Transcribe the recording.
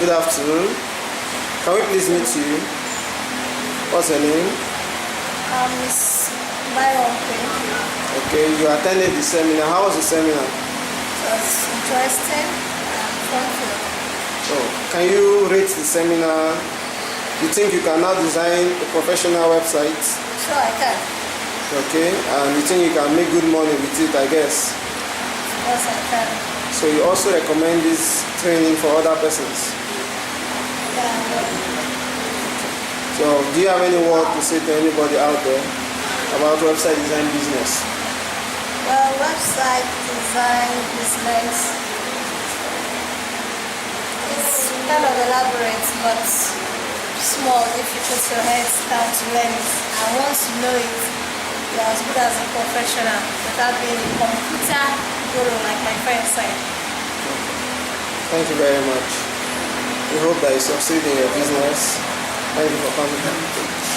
Good afternoon. Can we please meet you? What's your name? Miss Byron. Okay, you attended the seminar. How was the seminar? It was interesting and fun. So, can you rate the seminar? You think you can now design a professional website? Sure, I can. Okay, and you think you can make good money with it, I guess? Yes, I can. So you also recommend this training for other persons? Yeah. So do you have any word to say to anybody out there about website design business? Well, website design business is kind of elaborate but small if you put your head down to learn it. And once you know it, you're as good as a professional without being a computer guru like my friend said. Thank you very much. We hope that you succeed in your business. Thank you for coming.